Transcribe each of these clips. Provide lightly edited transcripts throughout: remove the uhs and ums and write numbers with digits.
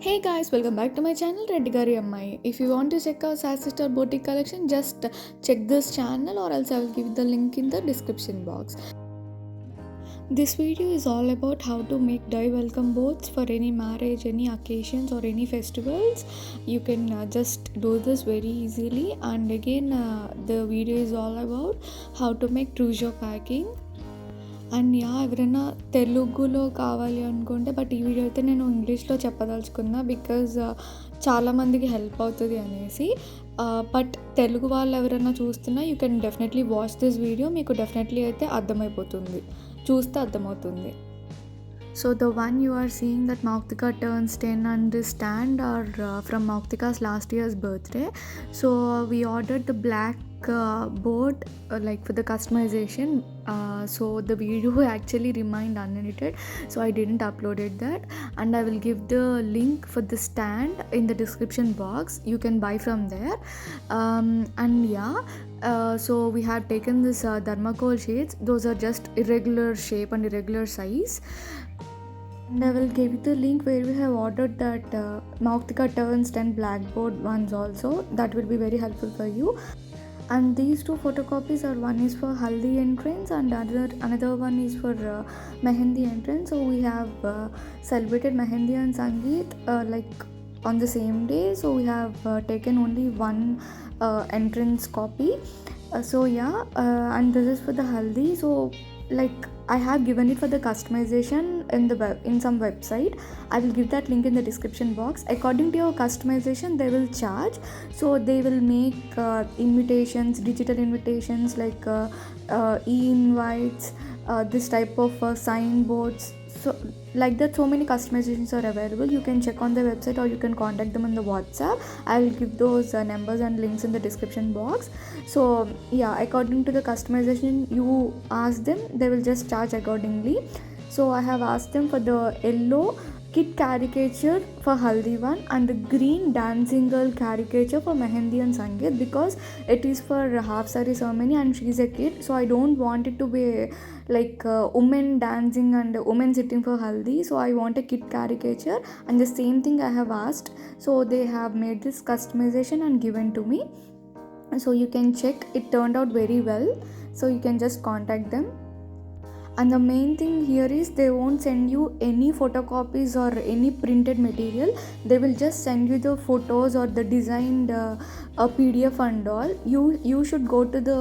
Hey guys, welcome back to my channel Reddy Gari Ammai. If you want to check out Sad Sister Boutique collection, just check this channel or else I will give the link in the description box. This video is all about how to make dye welcome boards for any marriage, any occasions or any festivals. You can just do this very easily, and again the video is all about how to make trousseau packing. And ఎవరైనా తెలుగులో కావాలి అనుకుంటే but ఈ video అయితే నేను ఇంగ్లీష్లో చెప్పదలుచుకున్నా because చాలామందికి హెల్ప్ అవుతుంది అనేసి. బట్ తెలుగు వాళ్ళు ఎవరైనా చూస్తున్నా you can definitely watch this video. మీకు డెఫినెట్లీ అయితే అర్థమైపోతుంది, చూస్తే అర్థమవుతుంది. So the one you are seeing that Mautika turns 10 on this stand are from Mautika's last year's birthday. So we ordered the black board like for the customization. So the video actually remained unedited, so I didn't uploaded that, and I will give the link for the stand in the description box. You can buy from there. And yeah, so we have taken this thermocol sheets. Those are just irregular shape and irregular size. And I will give you the link where we have ordered that Mautika turns 10 blackboard ones also. That will be very helpful for you. And these two photocopies are, one is for Haldi entrance and another one is for Mehendi entrance. So we have celebrated Mehendi and Sangeet like on the same day. So we have taken only one entrance copy. So yeah, and this is for the Haldi. So like I have given it for the customization in some website. I will give that link in the description box. According to your customization they will charge. So they will make invitations, digital invitations like e-invites, this type of signboards. So like that, so many customizations are available. You can check on the website or you can contact them on the WhatsApp. I will give those numbers and links in the description box. So yeah, according to the customization you ask them, they will just charge accordingly. So I have asked them for the yellow kid caricature for Haldi one and the green dancing girl caricature for Mehendi and Sangeet, because it is for half saree ceremony and she is a kid, so I don't want it to be like women dancing and women sitting for Haldi. So I want a kid caricature, and the same thing I have asked. So they have made this customization and given to me. So you can check, it turned out very well. So you can just contact them. And the main thing here is they won't send you any photocopies or any printed material. They will just send you the photos or the designed PDF and all. You should go to the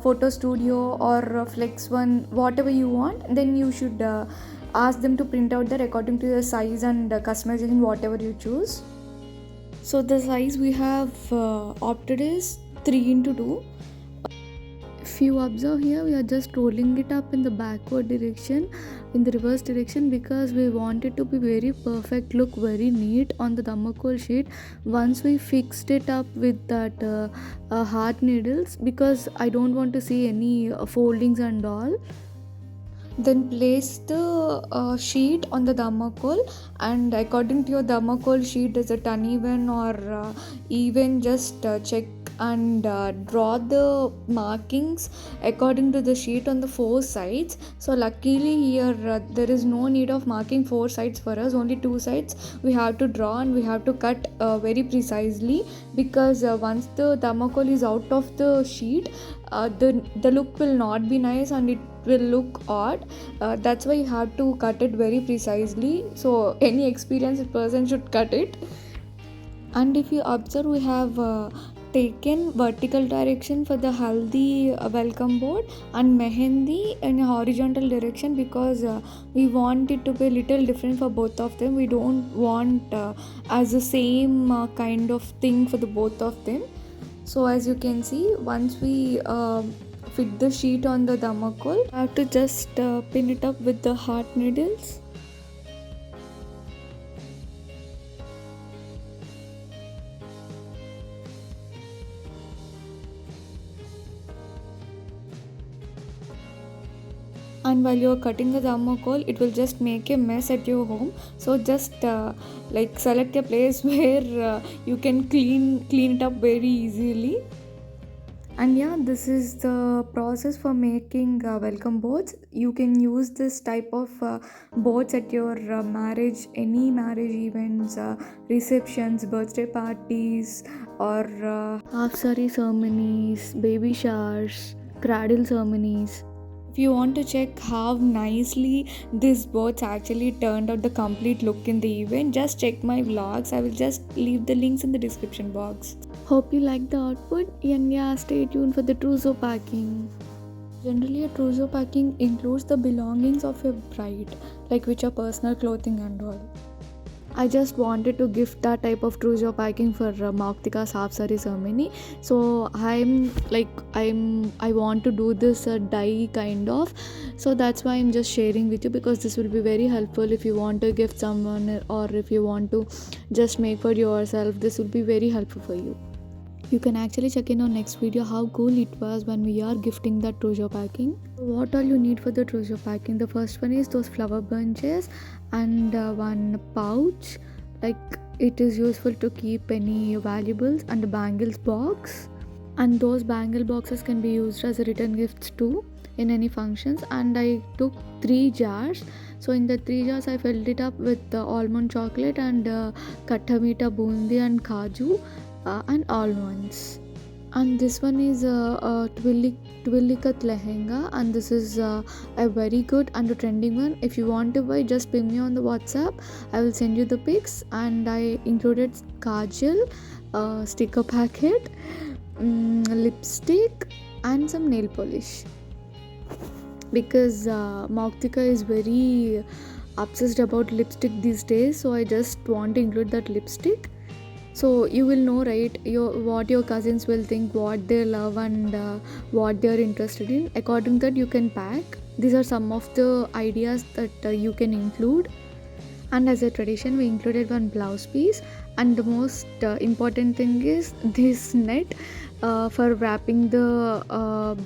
photo studio or Flex One, whatever you want. Then you should ask them to print out that according to your size and customization, whatever you choose. So the size we have opted is 3x2. If you observe here, we are just rolling it up in the backward direction, in the reverse direction, because we want it to be very perfect, look very neat on the thermocol sheet. Once we fixed it up with that heart needles, because I don't want to see any foldings and all. Then place the sheet on the thermocol, and according to your thermocol sheet is it uneven or even, just check and draw the markings according to the sheet on the four sides. So luckily here there is no need of marking four sides for us, only two sides we have to draw, and we have to cut very precisely, because once the thermocol is out of the sheet, the look will not be nice and it will look odd. That's why you have to cut it very precisely. So any experienced person should cut it. And if you observe, we have taken vertical direction for the Haldi welcome board and Mehendi in a horizontal direction, because we want it to be a little different for both of them. We don't want as the same kind of thing for the both of them. So as you can see, once we fit the sheet on the thermocol, I have to just pin it up with the heart needles. And while you're cutting the thermocol, it will just make a mess at your home. So just like select a place where you can clean it up very easily. And yeah, this is the process for making welcome boards. You can use this type of boards at your marriage, any marriage events, receptions, birthday parties, or half sari ceremonies, baby showers, cradle ceremonies. If you want to check how nicely this boards actually turned out the complete look in the event, just check my vlogs. I will just leave the links in the description box. Hope you like the output, and yeah, stay tuned for the trousseau packing. Generally, a trousseau packing includes the belongings of your bride, like which are personal clothing and all. I just wanted to gift that type of trousseau packing for Maktika's half saree ceremony. So I want to do this dye kind of. So that's why I'm just sharing with you, because this will be very helpful if you want to gift someone, or if you want to just make for yourself. This will be very helpful for you. You can actually check in our next video how cool it was when we are gifting that trousseau packing. What all you need for the trousseau packing? The first one is those flower bunches and one pouch. Like, it is useful to keep any valuables, and a bangles box. And those bangle boxes can be used as return gifts too in any functions. And I took 3 jars. So in the 3 jars I filled it up with almond chocolate and katta meeta bundi and kaju and almonds. And this one is a twillikat lehenga, and this is a very good and a trending one. If you want to buy, just ping me on the WhatsApp. I will send you the pics. And I included kajal, sticker packet, lipstick, and some nail polish, because Mauktika is very obsessed about lipstick these days. So I just want to include that lipstick. So you will know, right, what your cousins will think, what they love, and what they are interested in. According to that, you can pack. These are some of the ideas that you can include. And as a tradition, we included one blouse piece. And the most important thing is this net for wrapping the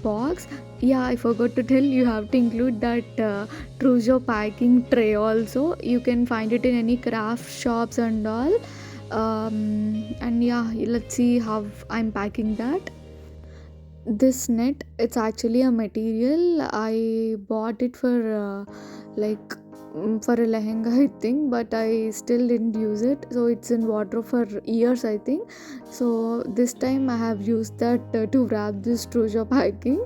box. Yeah, I forgot to tell, you have to include that trousseau packing tray also. You can find it in any craft shops and all. And yeah, let's see how I'm packing that. This net, it's actually a material I bought it for for a lehenga, I think, but I still didn't use it. So it's in wardrobe for years, I think. So this time I have used that to wrap this trousseau packing.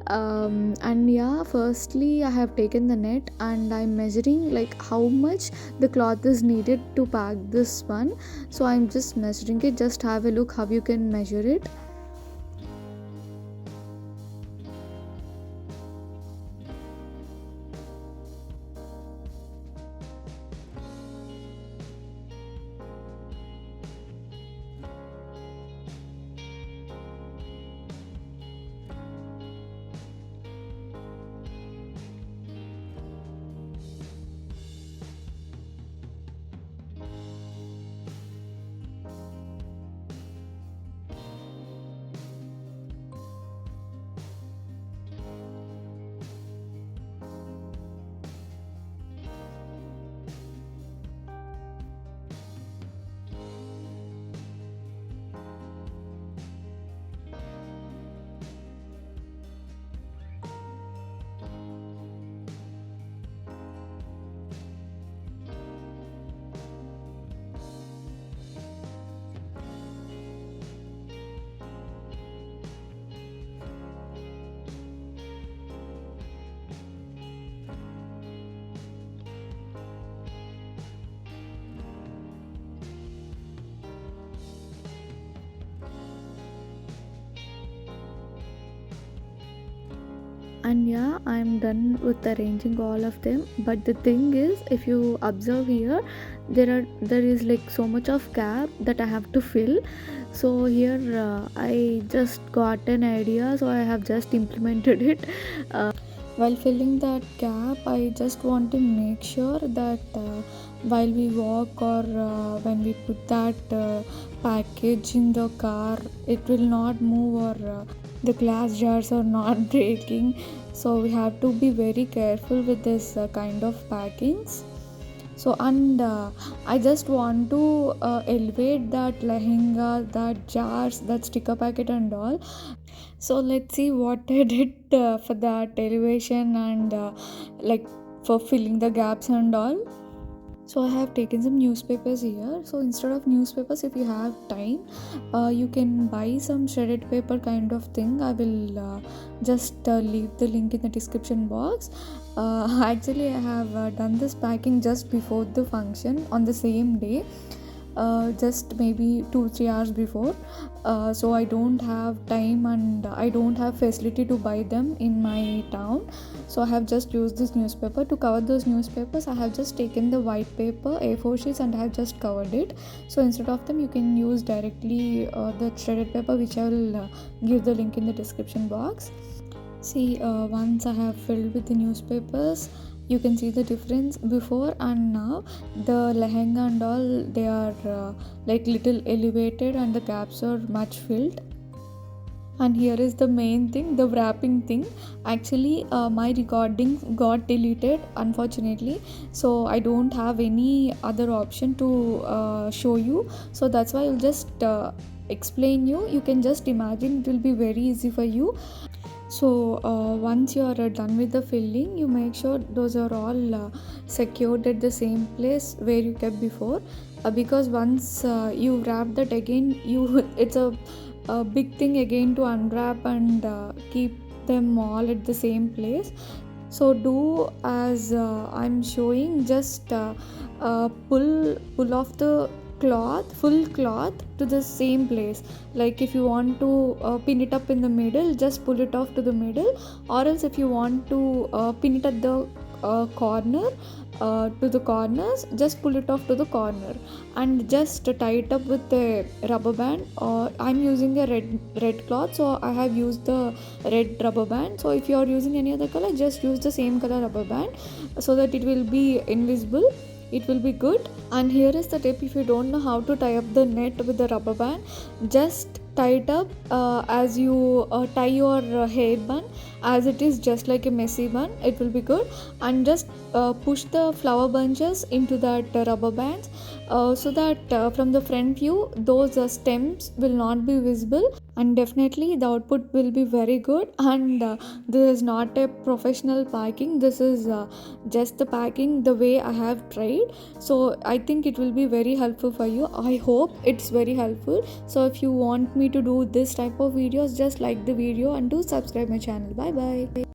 And yeah, firstly I have taken the net and I'm measuring like how much the cloth is needed to pack this one. So I'm just measuring it. Just have a look how you can measure it. And yeah, I'm done with arranging all of them. But the thing is, if you observe here, there is like so much of gap that I have to fill. So here I just got an idea, so I have just implemented it. While filling that gap, I just want to make sure that while we walk, or when we put that package in the car, it will not move, or the glass jars are not breaking. So we have to be very careful with this kind of packings. So, and I just want to elevate that lehenga, that jars, that sticker packet and all. So let's see what I did for that elevation and like for filling the gaps and all. So I have taken some newspapers here. So instead of newspapers, if you have time, you can buy some shredded paper kind of thing. I will just leave the link in the description box. Actually, I have done this packing just before the function on the same day, just maybe 2-3 hours before. So I don't have time and I don't have facility to buy them in my town. So I have just used this newspaper to cover those newspapers. I have just taken the white paper A4 sheets and I have just covered it. So instead of them, you can use directly the shredded paper, which I will give the link in the description box. See, once I have filled with the newspapers, you can see the difference before and now. The lehenga and all, they are like little elevated and the gaps are much filled. And here is the main thing, the wrapping thing. Actually, my recording got deleted unfortunately, so I don't have any other option to show you. So that's why I'll just explain you. You can just imagine, it will be very easy for you. So once you are done with the filling, you make sure those are all secured at the same place where you kept before, because once you wrap that again, it's a big thing again to unwrap and keep them all at the same place. So do as I'm showing, just pull off the full cloth to the same place. Like if you want to pin it up in the middle, just pull it off to the middle, or else if you want to pin it at the corner, to the corners, just pull it off to the corner and just tie it up with a rubber band. Or I'm using a red cloth, so I have used the red rubber band. So if you are using any other color, just use the same color rubber band so that it will be invisible, it will be good. And here is the tip: if you don't know how to tie up the net with the rubber band, just tie it up as you tie your hair bun, as it is just like a messy bun, it will be good. And just push the flower bunches into that rubber bands, so that from the front view those stems will not be visible, and definitely the output will be very good. And this is not a professional packing, this is just the packing the way I have tried. So I think it will be very helpful for you. I hope it's very helpful. So if you want me to do this type of videos, just like the video and do subscribe my channel. Bye bye.